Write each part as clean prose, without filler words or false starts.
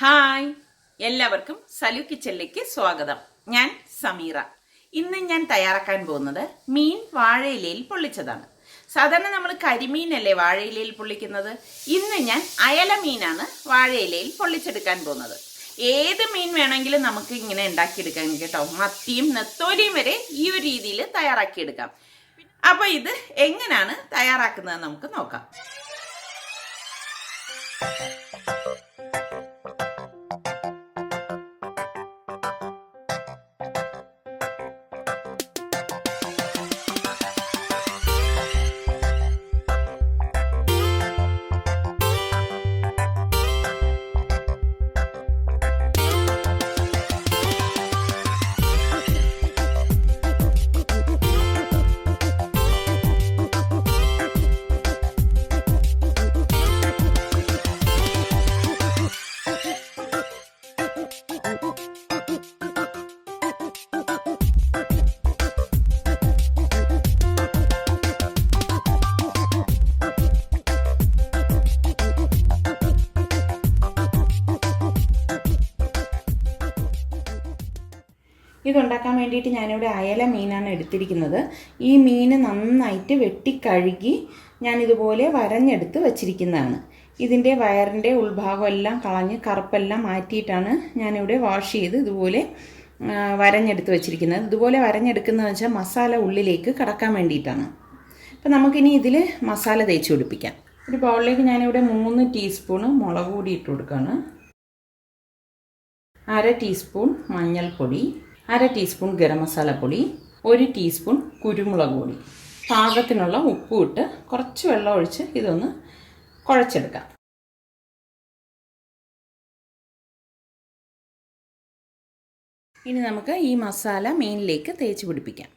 Hi, എല്ലാവർക്കും സലു കിച്ചണിലേക്ക് സ്വാഗതം. ഞാൻ സമീറ. ഇന്ന് ഞാൻ തയ്യാറാക്കാൻ പോകുന്നത് മീൻ വാഴയിലയിൽ പൊള്ളിച്ചതാണ്. സാധാരണ നമ്മൾ കരിമീനല്ലേ വാഴയിലയിൽ പൊള്ളിക്കുന്നത്. ഇന്ന് ഞാൻ അയല മീനാണ് വാഴയിലയിൽ പൊള്ളിച്ചെടുക്കാൻ പോകുന്നത്. ഏത് മീൻ വേണമെങ്കിലും നമുക്ക് ഇങ്ങനെ ഉണ്ടാക്കിയെടുക്കാം കേട്ടോ. മത്തിയും നെത്തോലിയും വരെ ഈ ഒരു രീതിയിൽ തയ്യാറാക്കിയെടുക്കാം. അപ്പോൾ ഇത് എങ്ങനെയാണ് തയ്യാറാക്കുന്നത് നമുക്ക് നോക്കാം. ഇതുണ്ടാക്കാൻ വേണ്ടിയിട്ട് ഞാനിവിടെ അയല മീനാണ് എടുത്തിരിക്കുന്നത്. ഈ മീൻ നന്നായിട്ട് വെട്ടിക്കഴുകി ഞാനിതുപോലെ വരഞ്ഞെടുത്ത് വച്ചിരിക്കുന്നതാണ്. ഇതിൻ്റെ വയറിൻ്റെ ഉൾഭാഗം എല്ലാം കളഞ്ഞ് കറുപ്പെല്ലാം മാറ്റിയിട്ടാണ് ഞാനിവിടെ വാഷ് ചെയ്ത് ഇതുപോലെ വരഞ്ഞെടുത്ത് വച്ചിരിക്കുന്നത്. ഇതുപോലെ വരഞ്ഞെടുക്കുന്നതെന്ന് വെച്ചാൽ മസാല ഉള്ളിലേക്ക് കടക്കാൻ വേണ്ടിയിട്ടാണ്. അപ്പം നമുക്കിനി ഇതിൽ മസാല തേച്ച് പിടിപ്പിക്കാം. ഒരു ബൗളിലേക്ക് ഞാനിവിടെ 3 ടീസ്പൂണ് മുളക് പൊടി ഇട്ട് കൊടുക്കുകയാണ്. 1/2 ടീസ്പൂൺ മഞ്ഞൾപ്പൊടി, 1/2 ടീസ്പൂൺ ഗരം മസാലപ്പൊടി, 1 ടീസ്പൂൺ കുരുമുളക് പൊടി, പാകത്തിനുള്ള ഉപ്പും ഇട്ട് കുറച്ച് വെള്ളം ഒഴിച്ച് ഇതൊന്ന് കുഴച്ചെടുക്കാം. ഇനി നമുക്ക് ഈ മസാല മീനിലേക്ക് തേച്ച് പിടിപ്പിക്കാം.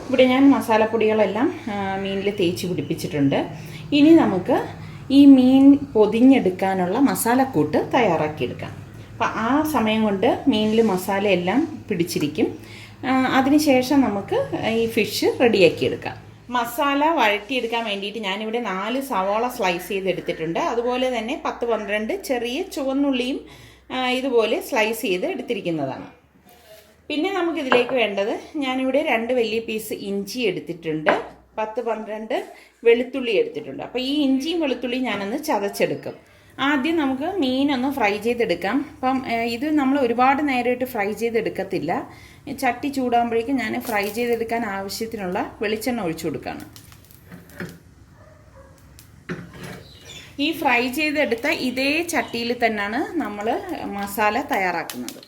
ഇവിടെ ഞാൻ മസാലപ്പൊടികളെല്ലാം മീനിൽ തേച്ച് പിടിപ്പിച്ചിട്ടുണ്ട്. ഇനി നമുക്ക് ഈ മീൻ പൊതിഞ്ഞെടുക്കാനുള്ള മസാലക്കൂട്ട് തയ്യാറാക്കിയെടുക്കാം. അപ്പോൾ ആ സമയം കൊണ്ട് മീനിൽ മസാലയെല്ലാം പിടിച്ചിരിക്കും. അതിനുശേഷം നമുക്ക് ഈ ഫിഷ് റെഡിയാക്കിയെടുക്കാം. മസാല വഴറ്റിയെടുക്കാൻ വേണ്ടിയിട്ട് ഞാനിവിടെ 4 സവാള സ്ലൈസ് ചെയ്തെടുത്തിട്ടുണ്ട്. അതുപോലെ തന്നെ 10-12 ചെറിയ ചുവന്നുള്ളിയും ഇതുപോലെ സ്ലൈസ് ചെയ്ത് എടുത്തിരിക്കുന്നതാണ്. പിന്നെ നമുക്കിതിലേക്ക് വേണ്ടത്, ഞാനിവിടെ 2 വലിയ പീസ് ഇഞ്ചി എടുത്തിട്ടുണ്ട്, 10-12 വെളുത്തുള്ളി എടുത്തിട്ടുണ്ട്. അപ്പോൾ ഈ ഇഞ്ചിയും വെളുത്തുള്ളിയും ഞാനൊന്ന് ചതച്ചെടുക്കും. ആദ്യം നമുക്ക് മീനൊന്ന് ഫ്രൈ ചെയ്തെടുക്കാം. അപ്പം ഇത് നമ്മൾ ഒരുപാട് നേരമായിട്ട് ഫ്രൈ ചെയ്തെടുക്കത്തില്ല. ചട്ടി ചൂടാകുമ്പോഴേക്കും ഞാൻ ഫ്രൈ ചെയ്തെടുക്കാൻ ആവശ്യത്തിനുള്ള വെളിച്ചെണ്ണ ഒഴിച്ചു കൊടുക്കുകയാണ്. ഈ ഫ്രൈ ചെയ്തെടുത്ത ഇതേ ചട്ടിയിൽ തന്നെയാണ് നമ്മൾ മസാല തയ്യാറാക്കുന്നത്.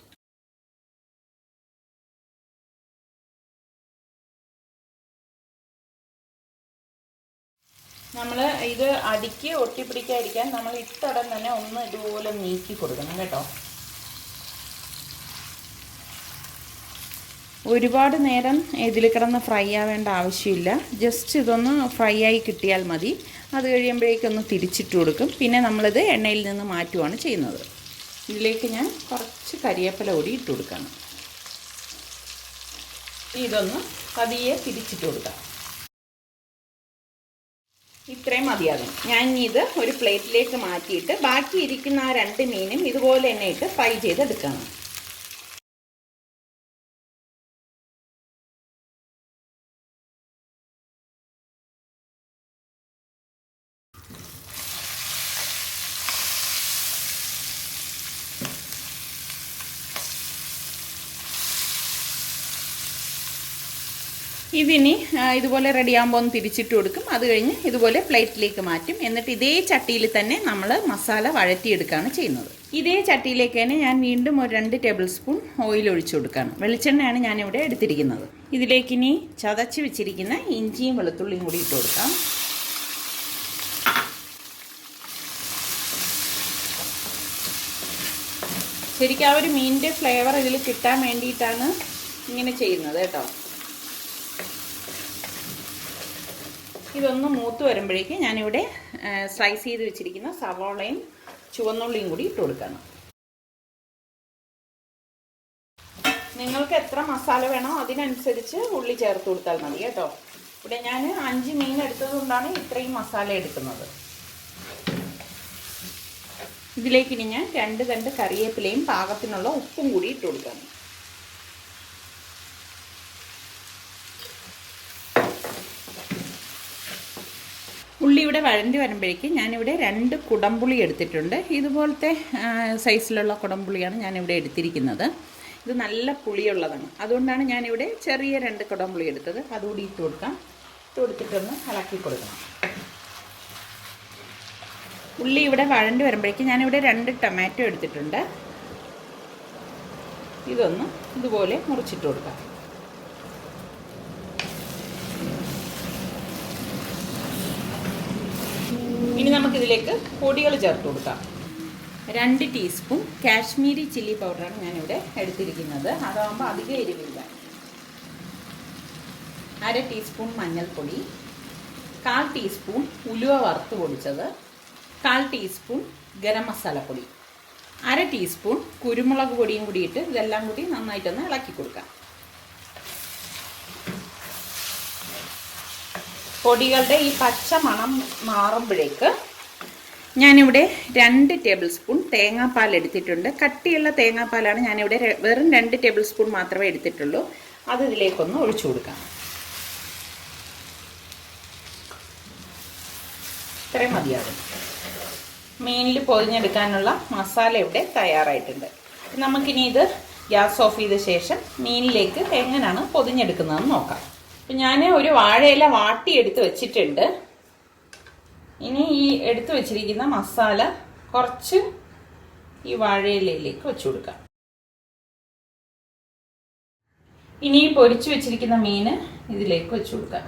നമ്മൾ ഇത് അടിക്ക് ഒട്ടിപ്പിടിക്കാതിരിക്കാൻ നമ്മൾ ഇട്ടടം തന്നെ ഒന്ന് ഇതുപോലെ നീക്കി കൊടുക്കണം കേട്ടോ. ഒരുപാട് നേരം ഇതിൽ കിടന്ന് ഫ്രൈ ആവേണ്ട ആവശ്യമില്ല. ജസ്റ്റ് ഇതൊന്ന് ഫ്രൈ ആയി കിട്ടിയാൽ മതി. അത് കഴിയുമ്പോഴേക്കൊന്ന് തിരിച്ചിട്ട് കൊടുക്കും. പിന്നെ നമ്മളിത് എണ്ണയിൽ നിന്ന് മാറ്റുകയാണ് ചെയ്യുന്നത്. ഇതിലേക്ക് ഞാൻ കുറച്ച് കരിവേപ്പില കൂടി ഇട്ട് കൊടുക്കണം. ഇതൊന്ന് പതിയെ തിരിച്ചിട്ട് കൊടുക്കാം. ഇത്രയും മതിയാകും. ഞാൻ ഇത് ഒരു പ്ലേറ്റിലേക്ക് മാറ്റിയിട്ട് ബാക്കി ഇരിക്കുന്ന ആ 2 മീനും ഇതുപോലെ തന്നെ ഇട്ട് ഫ്രൈ ചെയ്തെടുക്കണം. ഇതിനി ഇതുപോലെ റെഡിയാകുമ്പോൾ ഒന്ന് തിരിച്ചിട്ട് കൊടുക്കും. അത് കഴിഞ്ഞ് ഇതുപോലെ പ്ലേറ്റിലേക്ക് മാറ്റും. എന്നിട്ട് ഇതേ ചട്ടിയിൽ തന്നെ നമ്മൾ മസാല വഴറ്റിയെടുക്കുകയാണ് ചെയ്യുന്നത്. ഇതേ ചട്ടിയിലേക്ക് തന്നെ ഞാൻ വീണ്ടും ഒരു 2 ടേബിൾ സ്പൂൺ ഓയിൽ ഒഴിച്ചു കൊടുക്കുകയാണ്. വെളിച്ചെണ്ണയാണ് ഞാനിവിടെ എടുത്തിരിക്കുന്നത്. ഇതിലേക്ക് ഇനി ചതച്ച് വെച്ചിരിക്കുന്ന ഇഞ്ചിയും വെളുത്തുള്ളിയും കൂടി ഇട്ട് കൊടുക്കാം. ശരിക്കും ആ ഒരു മീനിൻ്റെ ഫ്ലേവർ ഇതിൽ കിട്ടാൻ വേണ്ടിയിട്ടാണ് ഇങ്ങനെ ചെയ്യുന്നത് കേട്ടോ. ഇതൊന്ന് മൂത്ത് വരുമ്പോഴേക്കും ഞാനിവിടെ സ്ലൈസ് ചെയ്ത് വെച്ചിരിക്കുന്ന സവാളയും ചുവന്നുള്ളിയും കൂടി ഇട്ട് കൊടുക്കണം. നിങ്ങൾക്ക് എത്ര മസാല വേണോ അതിനനുസരിച്ച് ഉള്ളി ചേർത്ത് കൊടുത്താൽ മതി കേട്ടോ. ഇവിടെ ഞാൻ 5 മീൻ എടുത്തതുകൊണ്ടാണ് ഇത്രയും മസാല എടുക്കുന്നത്. ഇതിലേക്ക് ഇനി ഞാൻ 2 തണ്ട് കറിവേപ്പിലയും പാകത്തിനുള്ള ഉപ്പും കൂടി ഇട്ട് കൊടുക്കാം. ഉള്ളി ഇവിടെ വഴണ്ടി വരുമ്പോഴേക്കും ഞാനിവിടെ 2 കുടംപുളി എടുത്തിട്ടുണ്ട്. ഇതുപോലത്തെ സൈസിലുള്ള കുടംപുളിയാണ് ഞാനിവിടെ എടുത്തിരിക്കുന്നത്. ഇത് നല്ല പുളിയുള്ളതാണ്, അതുകൊണ്ടാണ് ഞാനിവിടെ ചെറിയ 2 കുടംപുളി എടുത്തത്. അതുകൂടി ഇട്ട് കൊടുക്കാം. ഇട്ട് കൊടുത്തിട്ടൊന്ന് ഇളക്കി കൊടുക്കണം. ഉള്ളി ഇവിടെ വഴണ്ടി വരുമ്പോഴേക്കും ഞാനിവിടെ 2 ടൊമാറ്റോ എടുത്തിട്ടുണ്ട്. ഇതൊന്ന് ഇതുപോലെ മുറിച്ചിട്ട് കൊടുക്കാം. ഇനി നമുക്കിതിലേക്ക് പൊടികൾ ചേർത്ത് കൊടുക്കാം. 2 ടീസ്പൂൺ കാശ്മീരി ചില്ലി പൗഡറാണ് ഞാനിവിടെ എടുത്തിരിക്കുന്നത്. അതാകുമ്പോൾ അധികം എരിവില്ല. 1/2 ടീസ്പൂൺ മഞ്ഞൾപ്പൊടി, 1/4 ടീസ്പൂൺ ഉലുവ വറുത്ത് പൊടിച്ചത്, 1/4 ടീസ്പൂൺ ഗരം മസാലപ്പൊടി, 1/2 ടീസ്പൂൺ കുരുമുളക് പൊടിയും കൂടി ഇട്ട് ഇതെല്ലാം കൂടി നന്നായിട്ടൊന്ന് ഇളക്കി കൊടുക്കാം. പൊടികളുടെ ഈ പച്ച മണം മാറുമ്പോഴേക്ക് ഞാനിവിടെ 2 ടേബിൾ സ്പൂൺ തേങ്ങാപ്പാൽ എടുത്തിട്ടുണ്ട്. കട്ടിയുള്ള തേങ്ങാപ്പാലാണ് ഞാനിവിടെ വെറും 2 ടേബിൾ സ്പൂൺ മാത്രമേ എടുത്തിട്ടുള്ളൂ. അത് ഇതിലേക്കൊന്ന് ഒഴിച്ചു കൊടുക്കാം. ഇത്രയും മതിയാകും. മീനിൽ പൊതിഞ്ഞെടുക്കാനുള്ള മസാല ഇവിടെ തയ്യാറായിട്ടുണ്ട്. നമുക്കിനി ഇത് ഗ്യാസ് ഓഫ് ചെയ്ത ശേഷം മീനിലേക്ക് എങ്ങനെയാണ് പൊതിഞ്ഞെടുക്കുന്നതെന്ന് നോക്കാം. അപ്പം ഞാൻ ഒരു വാഴയില വാട്ടിയെടുത്ത് വെച്ചിട്ടുണ്ട്. ഇനി ഈ എടുത്തു വെച്ചിരിക്കുന്ന മസാല കുറച്ച് ഈ വാഴയിലയിലേക്ക് വെച്ചു കൊടുക്കാം. ഇനി പൊരിച്ചു വെച്ചിരിക്കുന്ന മീൻ ഇതിലേക്ക് വെച്ചു കൊടുക്കാം.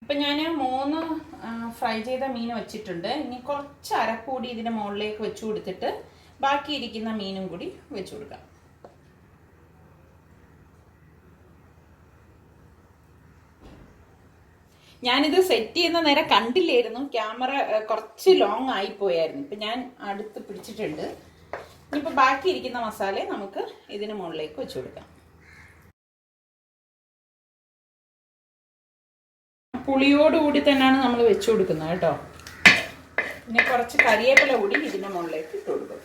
അപ്പം ഞാൻ 3 ഫ്രൈ ചെയ്ത മീൻ വെച്ചിട്ടുണ്ട്. ഇനി കുറച്ച് അരക്കൂടി ഇതിൻ്റെ മുകളിലേക്ക് വെച്ചു കൊടുത്തിട്ട് ബാക്കിയിരിക്കുന്ന മീനും കൂടി വെച്ചു കൊടുക്കാം. ഞാനിത് സെറ്റ് ചെയ്യുന്ന നേരം കണ്ടില്ലായിരുന്നു. ക്യാമറ കുറച്ച് ലോങ് ആയിപ്പോയായിരുന്നു. ഇപ്പം ഞാൻ അടുത്ത് പിടിച്ചിട്ടുണ്ട്. ഇനിയിപ്പോൾ ബാക്കിയിരിക്കുന്ന മസാല നമുക്ക് ഇതിന് മുകളിലേക്ക് വെച്ചു കൊടുക്കാം. പുളിയോടുകൂടി തന്നെയാണ് നമ്മൾ വെച്ചു കൊടുക്കുന്നത് കേട്ടോ. പിന്നെ കുറച്ച് കരിവേപ്പില കൂടി ഇതിൻ്റെ മുകളിലേക്ക് ഇട്ട് കൊടുക്കും.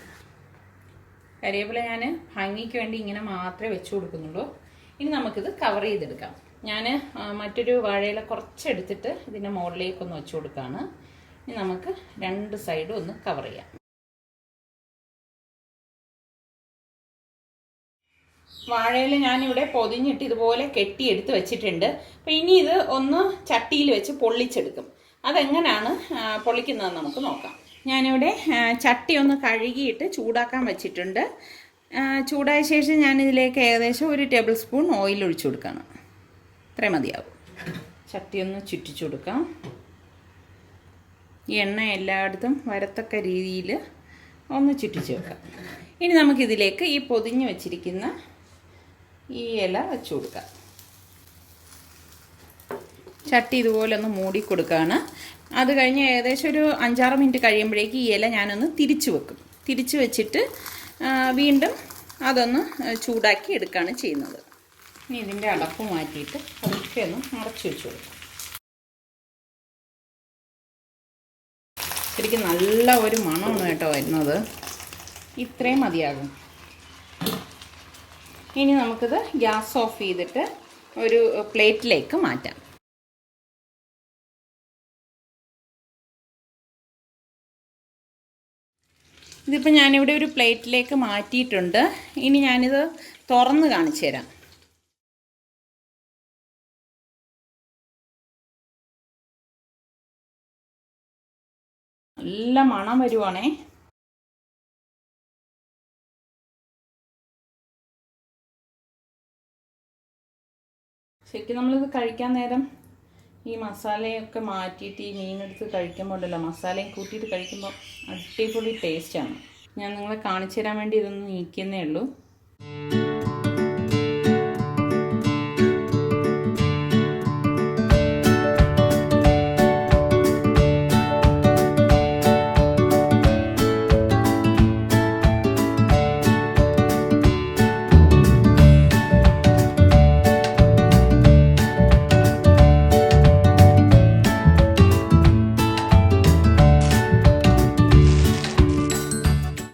കരിവേപ്പില ഞാൻ ഭംഗിക്ക് വേണ്ടി ഇങ്ങനെ മാത്രമേ വെച്ചു കൊടുക്കുന്നുള്ളൂ. ഇനി നമുക്കിത് കവർ ചെയ്തെടുക്കാം. ഞാൻ മറ്റൊരു വാഴയില കുറച്ചെടുത്തിട്ട് ഇതിൻ്റെ മുകളിലേക്കൊന്ന് വെച്ചു കൊടുക്കുകയാണ്. ഇനി നമുക്ക് 2 സൈഡും ഒന്ന് കവർ ചെയ്യാം. വാഴയില ഞാനിവിടെ പൊതിഞ്ഞിട്ട് ഇതുപോലെ കെട്ടിയെടുത്ത് വെച്ചിട്ടുണ്ട്. അപ്പോൾ ഇനി ഇത് ഒന്ന് ചട്ടിയിൽ വെച്ച് പൊള്ളിച്ചെടുക്കും. അതെങ്ങനെയാണ് പൊള്ളിക്കുന്നതെന്ന് നമുക്ക് നോക്കാം. ഞാനിവിടെ ചട്ടി ഒന്ന് കഴുകിയിട്ട് ചൂടാക്കാൻ വെച്ചിട്ടുണ്ട്. ചൂടായ ശേഷം ഞാനിതിലേക്ക് ഏകദേശം 1 ടേബിൾ സ്പൂൺ ഓയിൽ ഒഴിച്ചു കൊടുക്കുകയാണ്. ഇത്രയും മതിയാവും. ചട്ടി ഒന്ന് ചുറ്റിച്ചു കൊടുക്കാം. ഈ എണ്ണ എല്ലായിടത്തും വരത്തക്ക രീതിയിൽ ഒന്ന് ചുറ്റിച്ച് വെക്കാം. ഇനി നമുക്കിതിലേക്ക് ഈ പൊതിഞ്ഞ് വെച്ചിരിക്കുന്ന ഈ ഇല വെച്ച് കൊടുക്കാം. ചട്ടി ഇതുപോലെ ഒന്ന് മൂടി കൊടുക്കുകയാണ്. അത് കഴിഞ്ഞ് ഏകദേശം ഒരു 5-6 മിനിറ്റ് കഴിയുമ്പോഴേക്ക് ഈ ഇല ഞാനൊന്ന് തിരിച്ചു വെക്കും. തിരിച്ചു വെച്ചിട്ട് വീണ്ടും അതൊന്ന് ചൂടാക്കി എടുക്കുകയാണ് ചെയ്യുന്നത്. ഇനി ഇതിൻ്റെ അടപ്പ് മാറ്റിയിട്ട് അതൊക്കെ ഒന്ന് അടച്ചു വെച്ച് കൊടുക്കാം. ശരിക്കും നല്ല ഒരു മണമാണ് കേട്ടോ വരുന്നത്. ഇത്രയും മതിയാകും. ഇനി നമുക്കിത് ഗ്യാസ് ഓഫ് ചെയ്തിട്ട് ഒരു പ്ലേറ്റിലേക്ക് മാറ്റാം. ഇതിപ്പോൾ ഞാനിവിടെ ഒരു പ്ലേറ്റിലേക്ക് മാറ്റിയിട്ടുണ്ട്. ഇനി ഞാനിത് തുറന്ന് കാണിച്ചു തരാം. നല്ല മണം വരുവാണേ. ശരിക്കും നമ്മളിത് കഴിക്കാൻ നേരം ഈ മസാലയൊക്കെ മാറ്റിയിട്ട് ഈ മീനെടുത്ത് കഴിക്കുമ്പോൾ ഉണ്ടല്ലോ, മസാലയും കൂട്ടിയിട്ട് കഴിക്കുമ്പോൾ അടിപൊളി ടേസ്റ്റാണ്. ഞാൻ നിങ്ങളെ കാണിച്ചു തരാൻ വേണ്ടി ഇതൊന്ന് നീക്കുന്നേ ഉള്ളൂ.